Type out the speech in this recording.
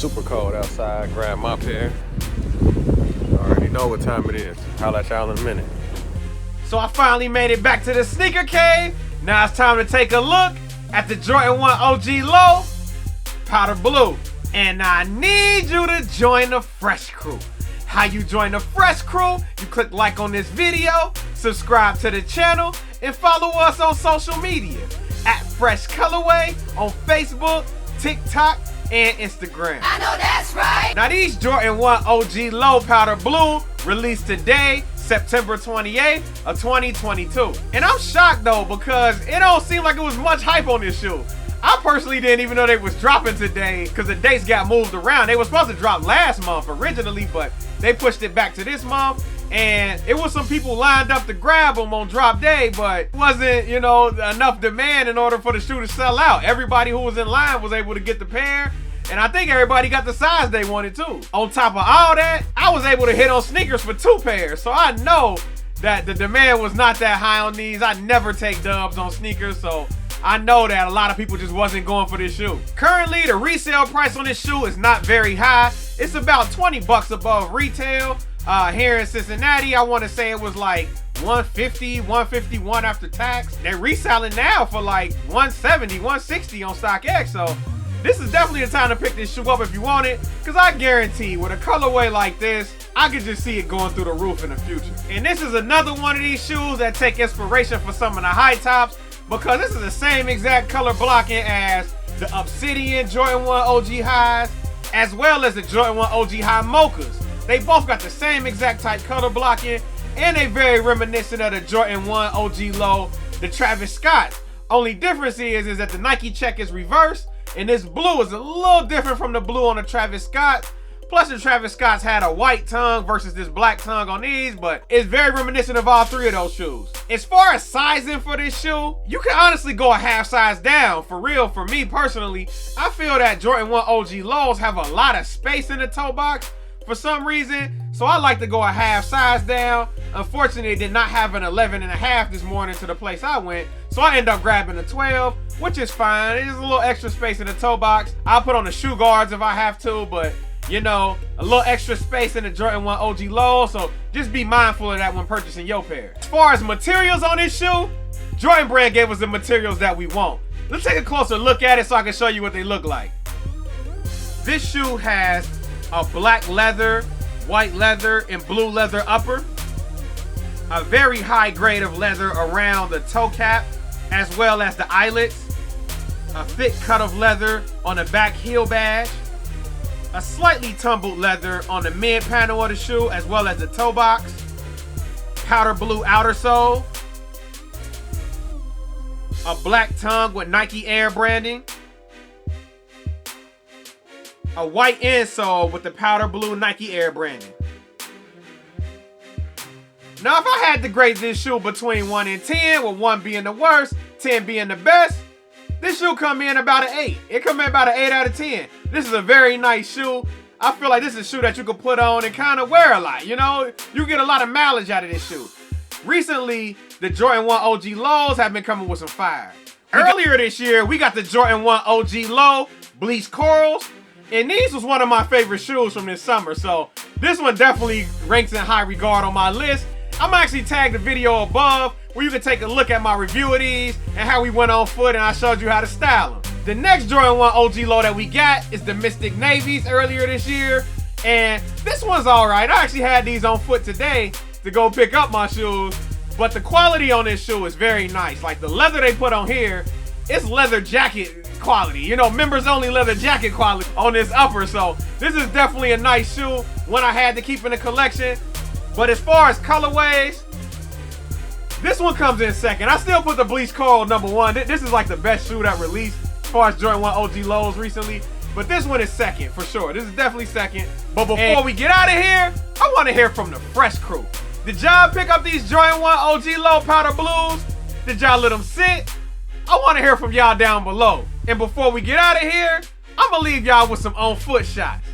super cold outside. Grab my pair. Already know what time it is. I'll let y'all in a minute. So I finally made it back to the sneaker cave. Now it's time to take a look at the Jordan 1 OG Low Powder Blue. And I need you to join the Fresh Crew. How you join the Fresh Crew? You click like on this video, subscribe to the channel, and follow us on social media at Fresh Colorway on Facebook, TikTok, and Instagram. I know that's right. Now these Jordan 1 OG Low Powder Blue released today, September 28th of 2022. And I'm shocked though, because it don't seem like it was much hype on this shoe. I personally didn't even know they was dropping today because the dates got moved around. They were supposed to drop last month originally, but they pushed it back to this month. And it was some people lined up to grab them on drop day, but wasn't, you know, enough demand in order for the shoe to sell out. Everybody who was in line was able to get the pair. And I think everybody got the size they wanted too. On top of all that, I was able to hit on sneakers for 2 pairs. So I know that the demand was not that high on these. I never take dubs on sneakers, so I know that a lot of people just wasn't going for this shoe. Currently, the resale price on this shoe is not very high. It's about 20 bucks above retail. Here in Cincinnati, I want to say it was like 150, 151 after tax. They're reselling now for like 170, 160 on StockX. So this is definitely the time to pick this shoe up if you want it, because I guarantee with a colorway like this, I could just see it going through the roof in the future. And this is another one of these shoes that take inspiration for some of the high tops, because this is the same exact color blocking as the Obsidian Jordan 1 OG highs, as well as the Jordan 1 OG high mochas. They both got the same exact type color blocking, and they very reminiscent of the Jordan 1 OG Low, the Travis Scott. Only difference is that the Nike check is reversed, and this blue is a little different from the blue on the Travis Scott. Plus the Travis Scotts had a white tongue versus this black tongue on these, but it's very reminiscent of all 3 of those shoes. As far as sizing for this shoe, you can honestly go a half size down. For real, for me personally, I feel that Jordan 1 OG Lows have a lot of space in the toe box for some reason, so I like to go a half size down. Unfortunately, it did not have an 11.5 this morning to the place I went, so I end up grabbing a 12, which is fine. There's a little extra space in the toe box. I'll put on the shoe guards if I have to, but you know, a little extra space in the Jordan 1 OG Low, so just be mindful of that when purchasing your pair. As far as materials on this shoe, Jordan Brand gave us the materials that we want. Let's take a closer look at it so I can show you what they look like. This shoe has a black leather, white leather, and blue leather upper. A very high grade of leather around the toe cap, as well as the eyelets. A thick cut of leather on the back heel badge. A slightly tumbled leather on the mid panel of the shoe, as well as the toe box. Powder blue outer sole. A black tongue with Nike Air branding. A white insole with the powder blue Nike Air branding. Now, if I had to grade this shoe between 1 and 10, with 1 being the worst, 10 being the best, this shoe come in about an 8. It come in about an 8 out of 10. This is a very nice shoe. I feel like this is a shoe that you could put on and kind of wear a lot. You know, you get a lot of mileage out of this shoe. Recently, the Jordan 1 OG Lows have been coming with some fire. Earlier this year, we got the Jordan 1 OG Low Bleached Corals. And these was one of my favorite shoes from this summer. So this one definitely ranks in high regard on my list. I'm gonna actually tag the video above where you can take a look at my review of these and how we went on foot and I showed you how to style them. The next Jordan 1 OG Low that we got is the Mystic Navies earlier this year. And this one's all right. I actually had these on foot today to go pick up my shoes. But the quality on this shoe is very nice. Like the leather they put on here, it's leather jacket quality. You know, members only leather jacket quality on this upper. So this is definitely a nice shoe, one I had to keep in the collection. But as far as colorways, this one comes in second. I still put the Bleached Coral number 1. This is like the best shoe that released as far as Jordan 1 OG Lows recently. But this one is second for sure. This is definitely second. But before we get out of here, I want to hear from the Fresh Crew. Did y'all pick up these Jordan 1 OG Low Powder Blues? Did y'all let them sit? I want to hear from y'all down below. And before we get out of here, I'm going to leave y'all with some on foot shots.